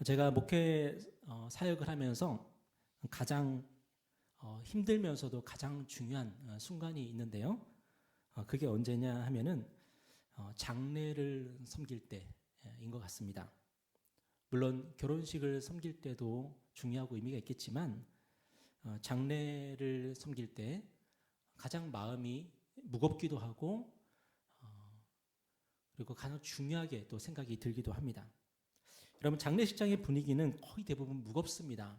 제가 목회 사역을 하면서 가장 힘들면서도 가장 중요한 순간이 있는데요. 그게 언제냐 하면은 장례를 섬길 때인 것 같습니다. 물론 결혼식을 섬길 때도 중요하고 의미가 있겠지만 장례를 섬길 때 가장 마음이 무겁기도 하고 그리고 가장 중요하게 또 생각이 들기도 합니다. 여러분, 장례식장의 분위기는 거의 대부분 무겁습니다.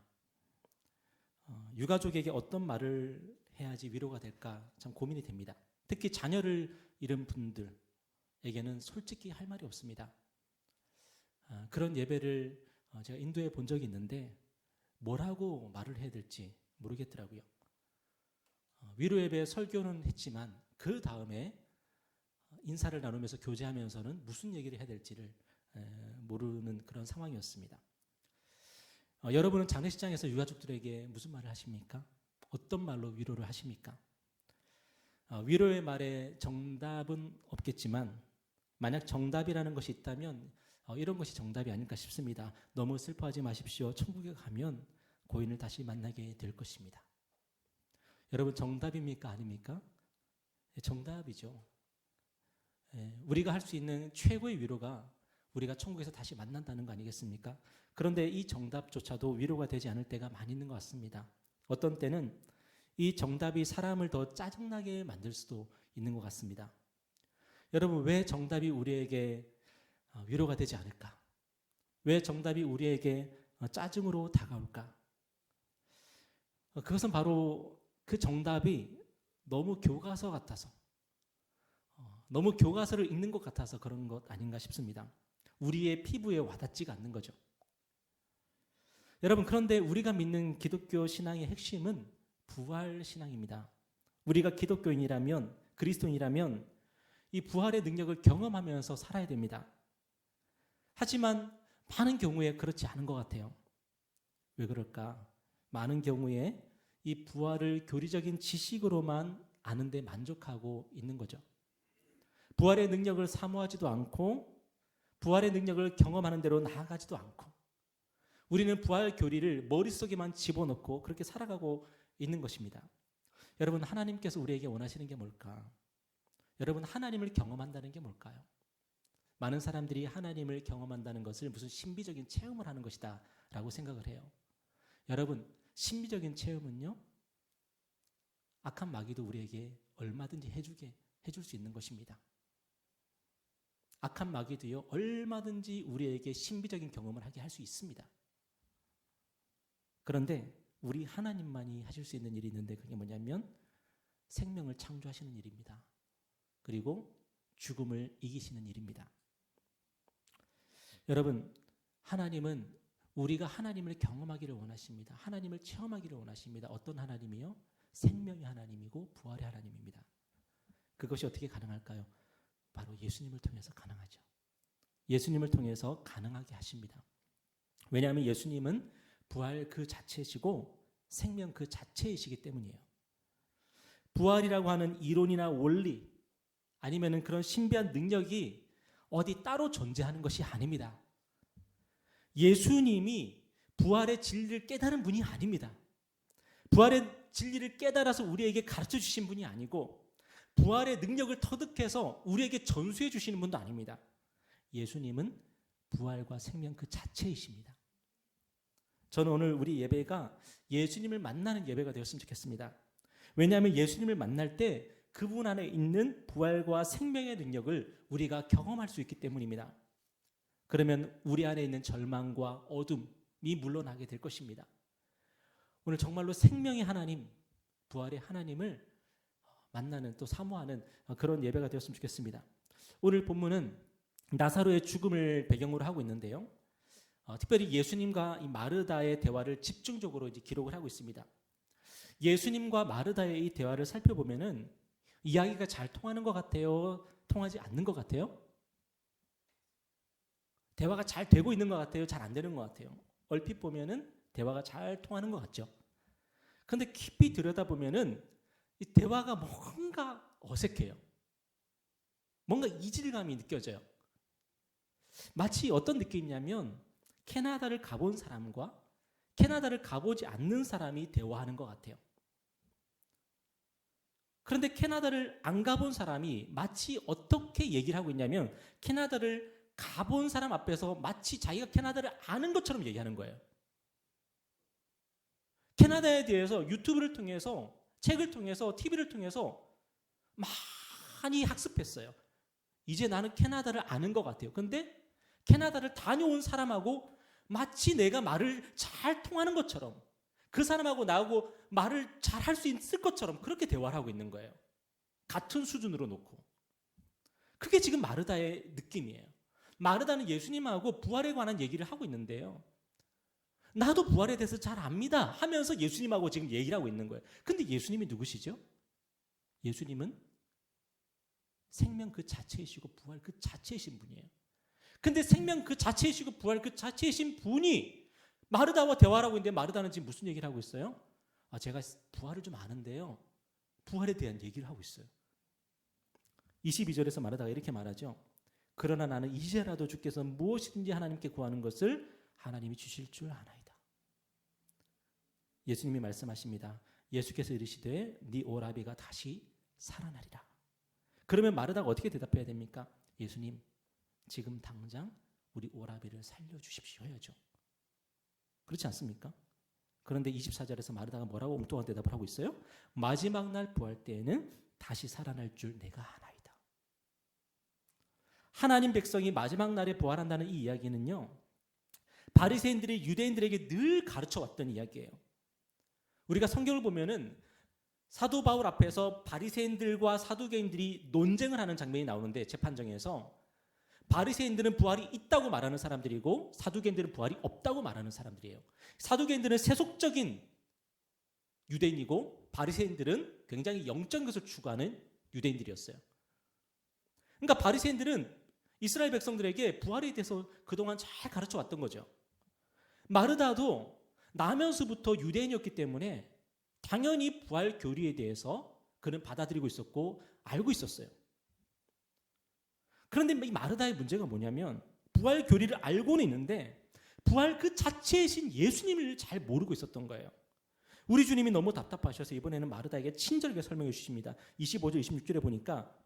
유가족에게 어떤 말을 해야지 위로가 될까 참 고민이 됩니다. 특히 자녀를 잃은 분들에게는 솔직히 할 말이 없습니다. 그런 예배를 제가 인도해 본 적이 있는데 뭐라고 말을 해야 될지 모르겠더라고요. 위로 예배 설교는 했지만 그 다음에 인사를 나누면서 교제하면서는 무슨 얘기를 해야 될지를 모르는 그런 상황이었습니다. 여러분은 장례식장에서 유가족들에게 무슨 말을 하십니까? 어떤 말로 위로를 하십니까? 위로의 말에 정답은 없겠지만 만약 정답이라는 것이 있다면 이런 것이 정답이 아닐까 싶습니다. 너무 슬퍼하지 마십시오. 천국에 가면 고인을 다시 만나게 될 것입니다. 여러분, 정답입니까? 아닙니까? 정답이죠. 우리가 할 수 있는 최고의 위로가 우리가 천국에서 다시 만난다는 거 아니겠습니까? 그런데 이 정답조차도 위로가 되지 않을 때가 많이 있는 것 같습니다. 어떤 때는 이 정답이 사람을 더 짜증나게 만들 수도 있는 것 같습니다. 여러분, 왜 정답이 우리에게 위로가 되지 않을까? 왜 정답이 우리에게 짜증으로 다가올까? 그것은 바로 그 정답이 너무 교과서 같아서 너무 교과서를 읽는 것 같아서 그런 것 아닌가 싶습니다. 우리의 피부에 와닿지가 않는 거죠. 여러분, 그런데 우리가 믿는 기독교 신앙의 핵심은 부활 신앙입니다. 우리가 기독교인이라면, 그리스도인이라면 이 부활의 능력을 경험하면서 살아야 됩니다. 하지만 많은 경우에 그렇지 않은 것 같아요. 왜 그럴까? 많은 경우에 이 부활을 교리적인 지식으로만 아는데 만족하고 있는 거죠. 부활의 능력을 사모하지도 않고 부활의 능력을 경험하는 대로 나아가지도 않고 우리는 부활 교리를 머릿속에만 집어넣고 그렇게 살아가고 있는 것입니다. 여러분, 하나님께서 우리에게 원하시는 게 뭘까? 여러분, 하나님을 경험한다는 게 뭘까요? 많은 사람들이 하나님을 경험한다는 것을 무슨 신비적인 체험을 하는 것이다 라고 생각을 해요. 여러분, 신비적인 체험은요, 악한 마귀도 우리에게 얼마든지 해줄 수 있는 것입니다. 악한 마귀도요, 얼마든지 우리에게 신비적인 경험을 하게 할 수 있습니다. 그런데 우리 하나님만이 하실 수 있는 일이 있는데 그게 뭐냐면 생명을 창조하시는 일입니다. 그리고 죽음을 이기시는 일입니다. 여러분, 하나님은 우리가 하나님을 경험하기를 원하십니다. 하나님을 체험하기를 원하십니다. 어떤 하나님이요? 생명의 하나님이고 부활의 하나님입니다. 그것이 어떻게 가능할까요? 바로 예수님을 통해서 가능하죠. 예수님을 통해서 가능하게 하십니다. 왜냐하면 예수님은 부활 그 자체이시고 생명 그 자체이시기 때문이에요. 부활이라고 하는 이론이나 원리 아니면 그런 신비한 능력이 어디 따로 존재하는 것이 아닙니다. 예수님이 부활의 진리를 깨달은 분이 아닙니다. 부활의 진리를 깨달아서 우리에게 가르쳐 주신 분이 아니고 부활의 능력을 터득해서 우리에게 전수해 주시는 분도 아닙니다. 예수님은 부활과 생명 그 자체이십니다. 저는 오늘 우리 예배가 예수님을 만나는 예배가 되었으면 좋겠습니다. 왜냐하면 예수님을 만날 때 그분 안에 있는 부활과 생명의 능력을 우리가 경험할 수 있기 때문입니다. 그러면 우리 안에 있는 절망과 어둠이 물러나게 될 것입니다. 오늘 정말로 생명의 하나님, 부활의 하나님을 만나는 또 사모하는 그런 예배가 되었으면 좋겠습니다. 오늘 본문은 나사로의 죽음을 배경으로 하고 있는데요. 특별히 예수님과 이 마르다의 대화를 집중적으로 이제 기록을 하고 있습니다. 예수님과 마르다의 이 대화를 살펴보면은 이야기가 잘 통하는 것 같아요? 통하지 않는 것 같아요? 대화가 잘 되고 있는 것 같아요? 잘 안 되는 것 같아요? 얼핏 보면은 대화가 잘 통하는 것 같죠. 그런데 깊이 들여다보면은 이 대화가 뭔가 어색해요. 뭔가 이질감이 느껴져요. 마치 어떤 느낌이냐면 캐나다를 가본 사람과 캐나다를 가보지 않는 사람이 대화하는 것 같아요. 그런데 캐나다를 안 가본 사람이 마치 어떻게 얘기를 하고 있냐면 캐나다를 가본 사람 앞에서 마치 자기가 캐나다를 아는 것처럼 얘기하는 거예요. 캐나다에 대해서 유튜브를 통해서, 책을 통해서, TV를 통해서 많이 학습했어요. 이제 나는 캐나다를 아는 것 같아요. 근데 캐나다를 다녀온 사람하고 마치 내가 말을 잘 통하는 것처럼, 그 사람하고 나하고 말을 잘 할 수 있을 것처럼 그렇게 대화를 하고 있는 거예요. 같은 수준으로 놓고. 그게 지금 마르다의 느낌이에요. 마르다는 예수님하고 부활에 관한 얘기를 하고 있는데요. 나도 부활에 대해서 잘 압니다 하면서 예수님하고 지금 얘기를 하고 있는 거예요. 근데 예수님이 누구시죠? 예수님은 생명 그 자체이시고 부활 그 자체이신 분이에요. 근데 생명 그 자체이시고 부활 그 자체이신 분이 마르다와 대화를 하고 있는데 마르다는 지금 무슨 얘기를 하고 있어요? 제가 부활을 좀 아는데요. 부활에 대한 얘기를 하고 있어요. 22절에서 마르다가 이렇게 말하죠. 그러나 나는 이제라도 주께서 무엇이든지 하나님께 구하는 것을 하나님이 주실 줄 아나이다. 예수님이 말씀하십니다. 예수께서 이르시되 네 오라비가 다시 살아나리라. 그러면 마르다가 어떻게 대답해야 됩니까? 예수님, 지금 당장 우리 오라비를 살려주십시오 해야죠. 그렇지 않습니까? 그런데 24절에서 마르다가 뭐라고 엉뚱한 대답을 하고 있어요? 마지막 날 부활 때에는 다시 살아날 줄 내가 아나이다. 하나님 백성이 마지막 날에 부활한다는 이 이야기는요, 바리새인들이 유대인들에게 늘 가르쳐왔던 이야기예요. 우리가 성경을 보면은 사도 바울 앞에서 바리새인들과 사두개인들이 논쟁을 하는 장면이 나오는데, 재판정에서 바리새인들은 부활이 있다고 말하는 사람들이고 사두개인들은 부활이 없다고 말하는 사람들이에요. 사두개인들은 세속적인 유대인이고 바리새인들은 굉장히 영적인 것을 추구하는 유대인들이었어요. 그러니까 바리새인들은 이스라엘 백성들에게 부활에 대해서 그동안 잘 가르쳐 왔던 거죠. 마르다도 나면서부터 유대인이었기 때문에 당연히 부활 교리에 대해서 그는 받아들이고 있었고 알고 있었어요. 그런데 이 마르다의 문제가 뭐냐면 부활 교리를 알고는 있는데 부활 그 자체이신 예수님을 잘 모르고 있었던 거예요. 우리 주님이 너무 답답하셔서 이번에는 마르다에게 친절하게 설명해 주십니다. 25절 26절에 보니까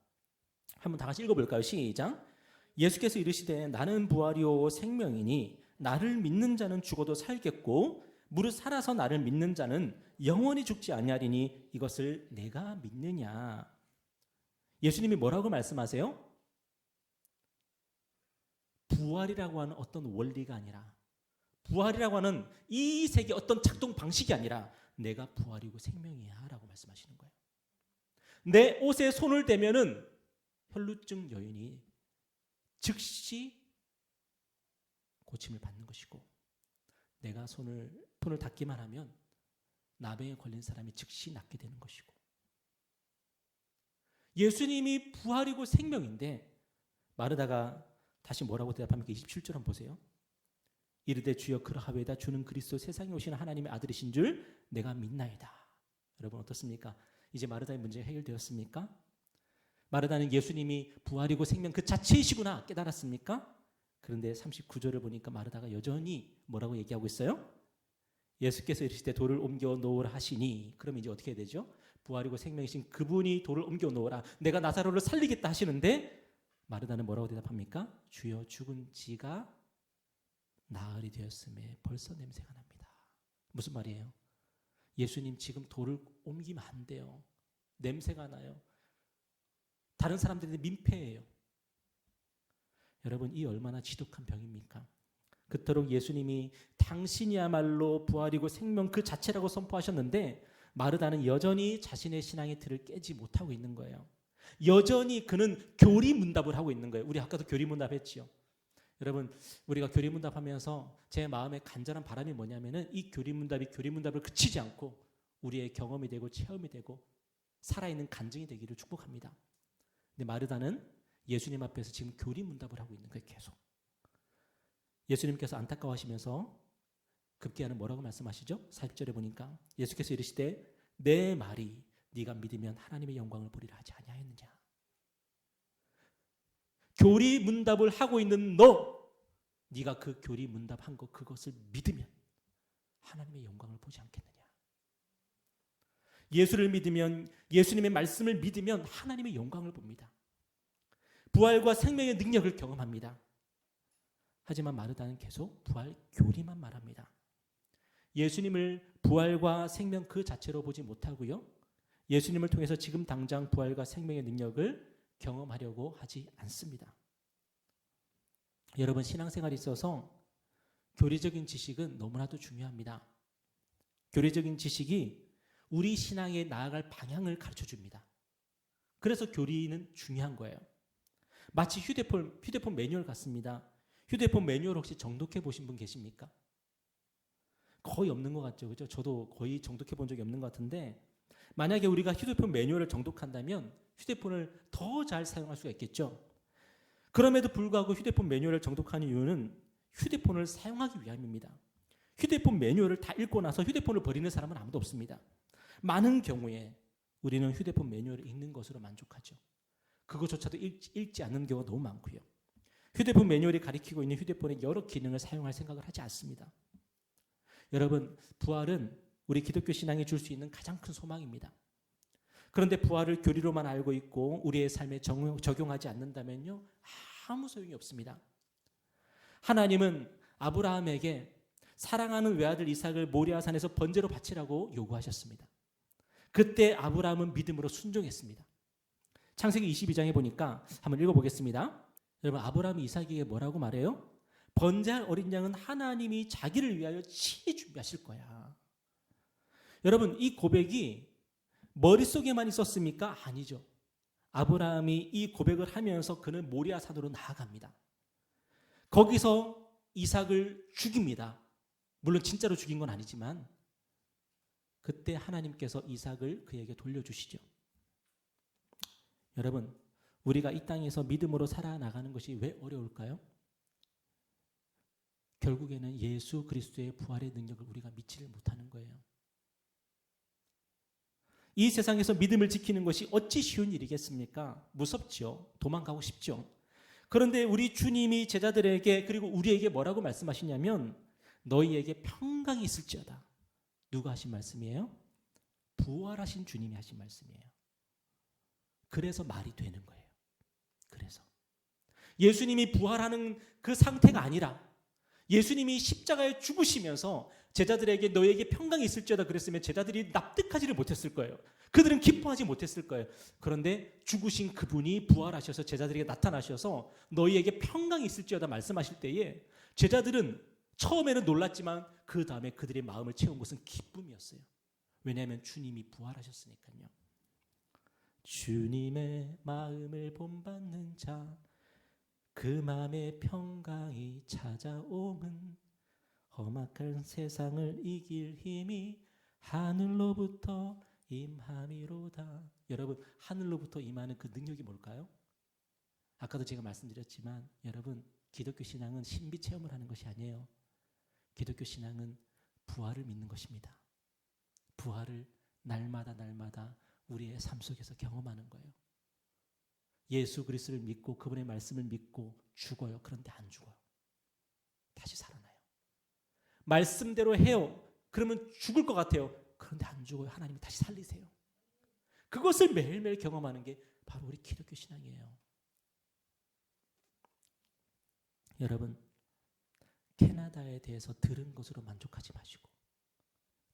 한번 다 같이 읽어볼까요? 시작. 예수께서 이르시되 나는 부활이요 생명이니 나를 믿는 자는 죽어도 살겠고 무릇 살아서 나를 믿는 자는 영원히 죽지 아니하리니 이것을 내가 믿느냐. 예수님이 뭐라고 말씀하세요? 부활이라고 하는 어떤 원리가 아니라, 부활이라고 하는 이 세계 어떤 작동 방식이 아니라 내가 부활이고 생명이야 라고 말씀하시는 거예요. 내 옷에 손을 대면은 혈루증 여인이 즉시 고침을 받는 것이고, 내가 손을 닿기만 하면 나병에 걸린 사람이 즉시 낫게 되는 것이고, 예수님이 부활이고 생명인데 마르다가 다시 뭐라고 대답합니까? 27절 한번 보세요. 이르되 주여 그러하외다 주는 그리스도 세상에 오시는 하나님의 아들이신 줄 내가 믿나이다. 여러분 어떻습니까? 이제 마르다의 문제가 해결되었습니까? 마르다는 예수님이 부활이고 생명 그 자체이시구나 깨달았습니까? 그런데 39절을 보니까 마르다가 여전히 뭐라고 얘기하고 있어요? 예수께서 이르시되 돌을 옮겨 놓으라 하시니, 그럼 이제 어떻게 해야 되죠? 부활이고 생명이신 그분이 돌을 옮겨 놓으라, 내가 나사로를 살리겠다 하시는데 마르다는 뭐라고 대답합니까? 주여 죽은 지가 나흘이 되었음에 벌써 냄새가 납니다. 무슨 말이에요? 예수님 지금 돌을 옮기면 안 돼요. 냄새가 나요. 다른 사람들한테 민폐예요. 여러분 이 얼마나 지독한 병입니까? 그토록 예수님이 당신이야말로 부활이고 생명 그 자체라고 선포하셨는데 마르다는 여전히 자신의 신앙의 틀을 깨지 못하고 있는 거예요. 여전히 그는 교리문답을 하고 있는 거예요. 우리 아까도 교리문답 했지요. 여러분 우리가 교리문답하면서 제 마음에 간절한 바람이 뭐냐면은 이 교리문답을 그치지 않고 우리의 경험이 되고 체험이 되고 살아있는 간증이 되기를 축복합니다. 근데 마르다는 예수님 앞에서 지금 교리문답을 하고 있는 거예요. 계속. 예수님께서 안타까워하시면서 급기야는 뭐라고 말씀하시죠? 40절에 보니까 예수께서 이르시되 내 말이 네가 믿으면 하나님의 영광을 보리라 하지 아니하였느냐. 교리문답을 하고 있는 너, 네가 그 교리 문답한 것 그것을 믿으면 하나님의 영광을 보지 않겠느냐. 예수를 믿으면, 예수님의 말씀을 믿으면 하나님의 영광을 봅니다. 부활과 생명의 능력을 경험합니다. 하지만 마르다는 계속 부활 교리만 말합니다. 예수님을 부활과 생명 그 자체로 보지 못하고요, 예수님을 통해서 지금 당장 부활과 생명의 능력을 경험하려고 하지 않습니다. 여러분, 신앙생활에 있어서 교리적인 지식은 너무나도 중요합니다. 교리적인 지식이 우리 신앙에 나아갈 방향을 가르쳐 줍니다. 그래서 교리는 중요한 거예요. 마치 휴대폰 매뉴얼 같습니다. 휴대폰 매뉴얼 혹시 정독해 보신 분 계십니까? 거의 없는 것 같죠, 그죠? 저도 거의 정독해 본 적이 없는 것 같은데, 만약에 우리가 휴대폰 매뉴얼을 정독한다면 휴대폰을 더 잘 사용할 수가 있겠죠. 그럼에도 불구하고 휴대폰 매뉴얼을 정독하는 이유는 휴대폰을 사용하기 위함입니다. 휴대폰 매뉴얼을 다 읽고 나서 휴대폰을 버리는 사람은 아무도 없습니다. 많은 경우에 우리는 휴대폰 매뉴얼을 읽는 것으로 만족하죠. 그것조차도 읽지 않는 경우가 너무 많고요. 휴대폰 매뉴얼이 가리키고 있는 휴대폰의 여러 기능을 사용할 생각을 하지 않습니다. 여러분, 부활은 우리 기독교 신앙이 줄 수 있는 가장 큰 소망입니다. 그런데 부활을 교리로만 알고 있고 우리의 삶에 적용하지 않는다면요, 아무 소용이 없습니다. 하나님은 아브라함에게 사랑하는 외아들 이삭을 모리아산에서 번제로 바치라고 요구하셨습니다. 그때 아브라함은 믿음으로 순종했습니다. 창세기 22장에 보니까 한번 읽어보겠습니다. 여러분, 아브라함이 이삭에게 뭐라고 말해요? 번제할 어린 양은 하나님이 자기를 위하여 친히 준비하실 거야. 여러분, 이 고백이 머릿속에만 있었습니까? 아니죠. 아브라함이 이 고백을 하면서 그는 모리아산으로 나아갑니다. 거기서 이삭을 죽입니다. 물론 진짜로 죽인 건 아니지만 그때 하나님께서 이삭을 그에게 돌려주시죠. 여러분, 우리가 이 땅에서 믿음으로 살아나가는 것이 왜 어려울까요? 결국에는 예수 그리스도의 부활의 능력을 우리가 믿지를 못하는 거예요. 이 세상에서 믿음을 지키는 것이 어찌 쉬운 일이겠습니까? 무섭죠. 도망가고 싶죠. 그런데 우리 주님이 제자들에게 그리고 우리에게 뭐라고 말씀하시냐면 너희에게 평강이 있을지어다. 누가 하신 말씀이에요? 부활하신 주님이 하신 말씀이에요. 그래서 말이 되는 거예요. 그래서 예수님이 부활하는 그 상태가 아니라 예수님이 십자가에 죽으시면서 제자들에게 너에게 평강이 있을지어다 그랬으면 제자들이 납득하지를 못했을 거예요. 그들은 기뻐하지 못했을 거예요. 그런데 죽으신 그분이 부활하셔서 제자들에게 나타나셔서 너희에게 평강이 있을지어다 말씀하실 때에 제자들은 처음에는 놀랐지만 그 다음에 그들의 마음을 채운 것은 기쁨이었어요. 왜냐하면 주님이 부활하셨으니까요. 주님의 마음을 본받는 자 그 마음에 평강이 찾아옴은 험악한 세상을 이길 힘이 하늘로부터 임함이로다. 여러분, 하늘로부터 임하는 그 능력이 뭘까요? 아까도 제가 말씀드렸지만 여러분, 기독교 신앙은 신비 체험을 하는 것이 아니에요. 기독교 신앙은 부활을 믿는 것입니다. 부활을 날마다 우리의 삶 속에서 경험하는 거예요. 예수 그리스도를 믿고 그분의 말씀을 믿고 죽어요. 그런데 안 죽어요. 다시 살아나요. 말씀대로 해요. 그러면 죽을 것 같아요. 그런데 안 죽어요. 하나님이 다시 살리세요. 그것을 매일매일 경험하는 게 바로 우리 기독교 신앙이에요. 여러분, 캐나다에 대해서 들은 것으로 만족하지 마시고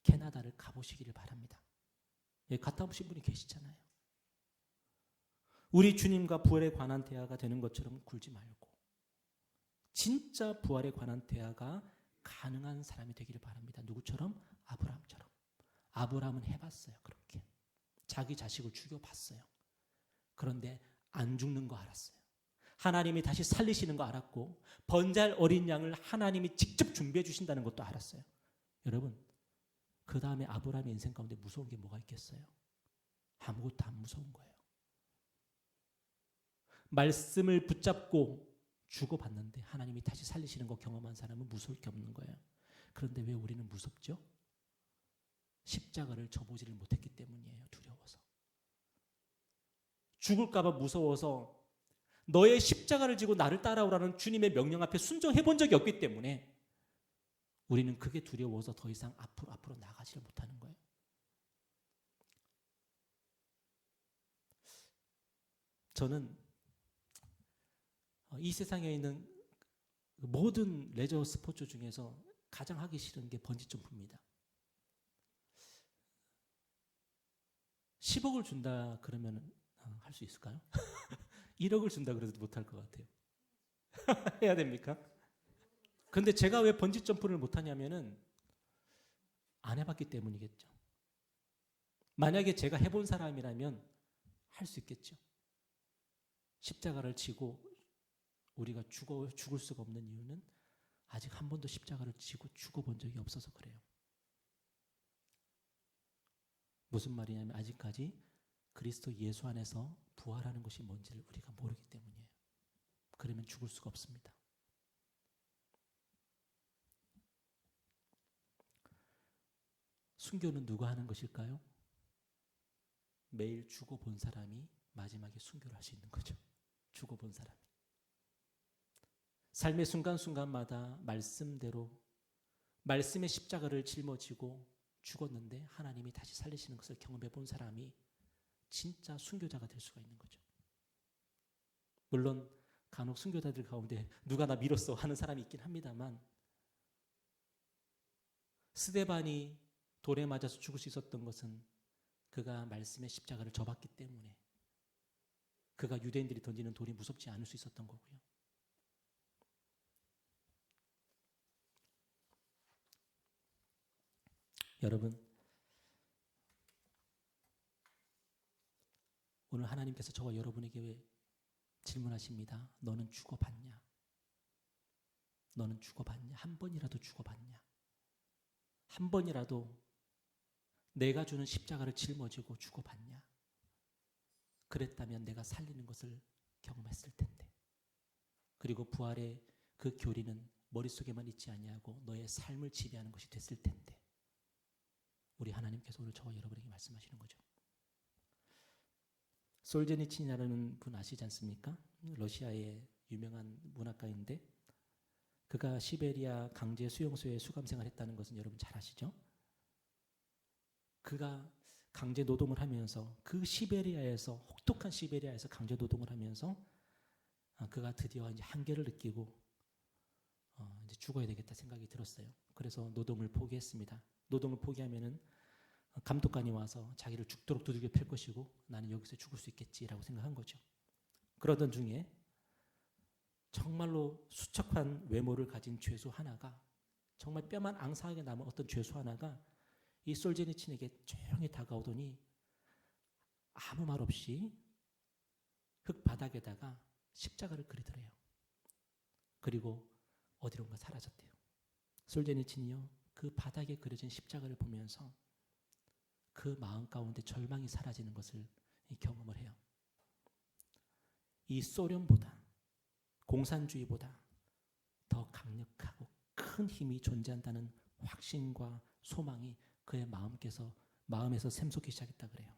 캐나다를 가보시기를 바랍니다. 예, 갔다 오신 분이 계시잖아요. 우리 주님과 부활에 관한 대화가 되는 것처럼 굴지 말고 진짜 부활에 관한 대화가 가능한 사람이 되기를 바랍니다. 누구처럼? 아브라함처럼. 아브라함은 해봤어요. 그렇게 자기 자식을 죽여봤어요. 그런데 안 죽는 거 알았어요. 하나님이 다시 살리시는 거 알았고 번제할 어린 양을 하나님이 직접 준비해 주신다는 것도 알았어요. 여러분, 그 다음에 아브라함의 인생 가운데 무서운 게 뭐가 있겠어요? 아무것도 안 무서운 거예요. 말씀을 붙잡고 죽어봤는데 하나님이 다시 살리시는 거 경험한 사람은 무서울 게 없는 거예요. 그런데 왜 우리는 무섭죠? 십자가를 져보지를 못했기 때문이에요. 두려워서. 죽을까 봐 무서워서 너의 십자가를 지고 나를 따라오라는 주님의 명령 앞에 순종해 본 적이 없기 때문에 우리는 그게 두려워서 더 이상 앞으로 나가지를 못하는 거예요. 저는 이 세상에 있는 모든 레저 스포츠 중에서 가장 하기 싫은 게 번지점프입니다. 10억을 준다 그러면 할 수 있을까요? 1억을 준다 그래도 못할 것 같아요. 해야 됩니까? 근데 제가 왜 번지점프를 못하냐면은 안 해봤기 때문이겠죠. 만약에 제가 해본 사람이라면 할 수 있겠죠. 십자가를 지고 우리가 죽을 수가 없는 이유는 아직 한 번도 십자가를 지고 죽어본 적이 없어서 그래요. 무슨 말이냐면 아직까지 그리스도 예수 안에서 부활하는 것이 뭔지를 우리가 모르기 때문이에요. 그러면 죽을 수가 없습니다. 순교는 누가 하는 것일까요? 매일 죽어본 사람이 마지막에 순교를 할 수 있는 거죠. 죽어본 사람이. 삶의 순간순간마다 말씀대로 말씀의 십자가를 짊어지고 죽었는데 하나님이 다시 살리시는 것을 경험해 본 사람이 진짜 순교자가 될 수가 있는 거죠. 물론 간혹 순교자들 가운데 누가 나 밀었어 하는 사람이 있긴 합니다만 스데반이 돌에 맞아서 죽을 수 있었던 것은 그가 말씀의 십자가를 져봤기 때문에 그가 유대인들이 던지는 돌이 무섭지 않을 수 있었던 거고요. 여러분, 오늘 하나님께서 저와 여러분에게 질문하십니다. 너는 죽어봤냐? 너는 죽어봤냐? 한 번이라도 죽어봤냐? 한 번이라도 내가 주는 십자가를 짊어지고 죽어봤냐? 그랬다면 내가 살리는 것을 경험했을 텐데. 그리고 부활의 그 교리는 머릿속에만 있지 아니하고 너의 삶을 지배하는 것이 됐을 텐데. 우리 하나님께서 오늘 저와 여러분에게 말씀하시는 거죠. 솔제니친이라는 분 아시지 않습니까? 러시아의 유명한 문학가인데 그가 시베리아 강제 수용소에 수감생활을 했다는 것은 여러분 잘 아시죠? 그가 강제 노동을 하면서 그 시베리아에서 혹독한 시베리아에서 강제 노동을 하면서 그가 드디어 이제 한계를 느끼고 이제 죽어야 되겠다 생각이 들었어요. 그래서 노동을 포기했습니다. 노동을 포기하면은 감독관이 와서 자기를 죽도록 두들겨 팰 것이고 나는 여기서 죽을 수 있겠지라고 생각한 거죠. 그러던 중에 정말로 수척한 외모를 가진 죄수 하나가 정말 뼈만 앙상하게 남은 어떤 죄수 하나가 이 솔제니친에게 조용히 다가오더니 아무 말 없이 흙바닥에다가 십자가를 그리더래요. 그리고 어디론가 사라졌대요. 솔제니친이요, 그 바닥에 그려진 십자가를 보면서 그 마음 가운데 절망이 사라지는 것을 경험을 해요. 이 소련보다 공산주의보다 더 강력하고 큰 힘이 존재한다는 확신과 소망이 그의 마음에서 샘솟기 시작했다 그래요.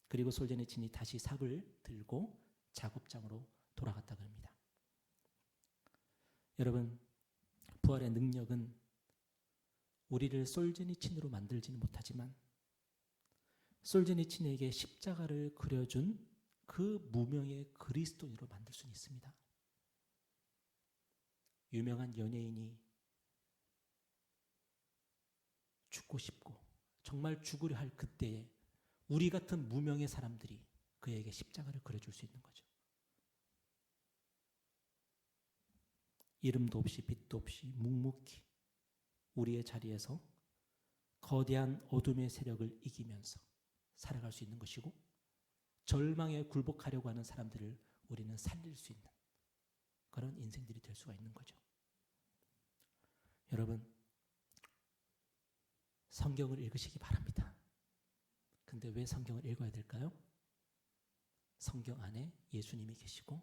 그리고 솔제니친이 다시 삽을 들고 작업장으로 돌아갔다 그럽니다. 여러분, 부활의 능력은 우리를 솔제니친으로 만들지는 못하지만 솔제니친에게 십자가를 그려준 그 무명의 그리스도인으로 만들 수는 있습니다. 유명한 연예인이 죽고 싶고 정말 죽으려 할 그때에 우리 같은 무명의 사람들이 그에게 십자가를 그려줄 수 있는 거죠. 이름도 없이 빛도 없이 묵묵히 우리의 자리에서 거대한 어둠의 세력을 이기면서 살아갈 수 있는 것이고 절망에 굴복하려고 하는 사람들을 우리는 살릴 수 있는 그런 인생들이 될 수가 있는 거죠. 여러분, 성경을 읽으시기 바랍니다. 근데 왜 성경을 읽어야 될까요? 성경 안에 예수님이 계시고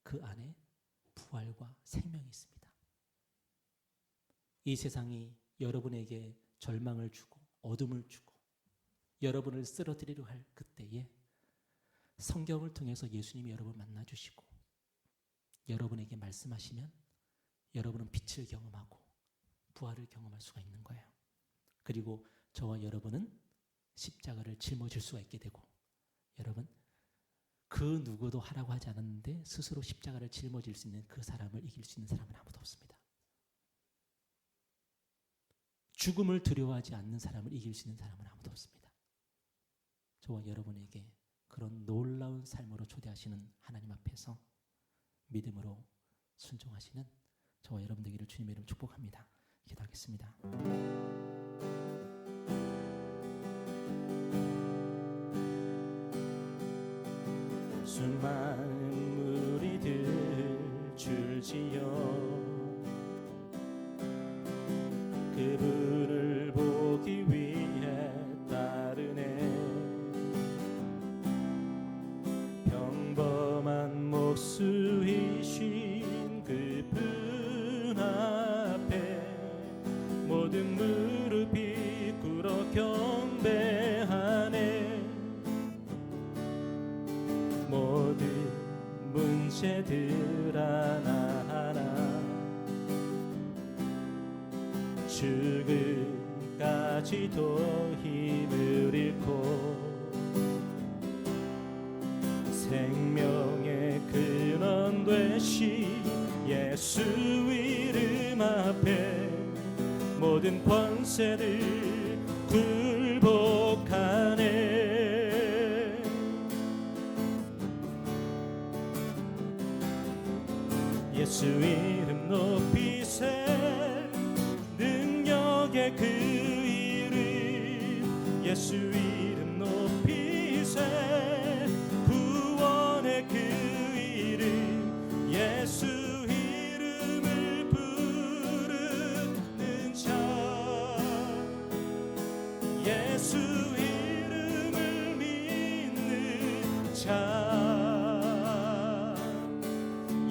그 안에 부활과 생명이 있습니다. 이 세상이 여러분에게 절망을 주고 어둠을 주고 여러분을 쓰러뜨리려 할 그때에 성경을 통해서 예수님이 여러분을 만나주시고 여러분에게 말씀하시면 여러분은 빛을 경험하고 부활을 경험할 수가 있는 거예요. 그리고 저와 여러분은 십자가를 짊어질 수가 있게 되고, 여러분, 그 누구도 하라고 하지 않았는데 스스로 십자가를 짊어질 수 있는 그 사람을 이길 수 있는 사람은 아무도 없습니다. 죽음을 두려워하지 않는 사람을 이길 수 있는 사람은 아무도 없습니다. 저와 여러분에게 그런 놀라운 삶으로 초대하시는 하나님 앞에서 믿음으로 순종하시는 저와 여러분 되기를 주님의 이름 축복합니다. 기도하겠습니다. 수많은 무리들 줄지어 그분을 보기 위해 따르네. 평범한 목수이신 그분 앞에 모든 무릎이 꿇어 경배하네. 모든 문제들 하나하나 죽음까지도 힘을 잃고 생명의 근원 되신 예수 이름 앞에 모든 권세를 굴복하네. 예수 이름 높이세. 능력의 그 이름 예수 이름 높이세. 구원의 그 이름 예수 이름을 부르는 자. 예수 이름을 믿는 자.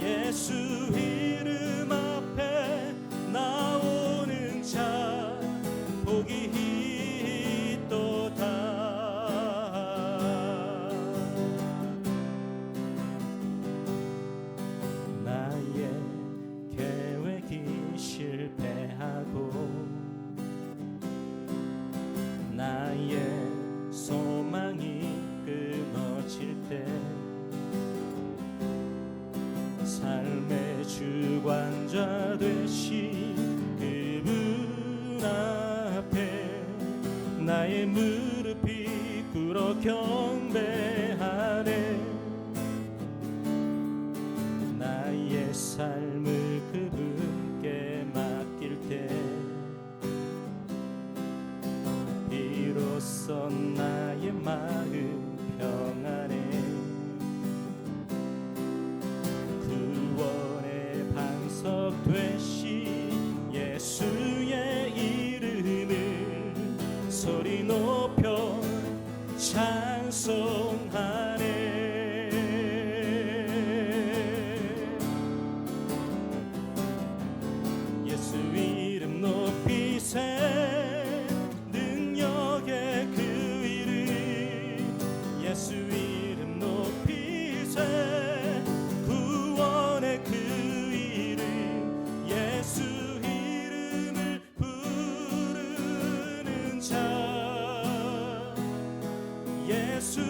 예수 이름 앞에 나오는 자 복이 있도다. 나의 계획이 실패하고 나의 소망이 끊어질 때 삶의 주관자 되신 그분 앞에 나의 무릎이 꿇어 경배하네. 나의 삶을 그분께 맡길 때 비로소 나의 마음 평안해. 구원의 반석 되신 예수의 이름을 소리 높여 찬송하네. 예수 이름 높이세. 능력의 그 이름 예수 이름 높이세. 구원의 그 이름 예수 이름을 부르는 자. 예수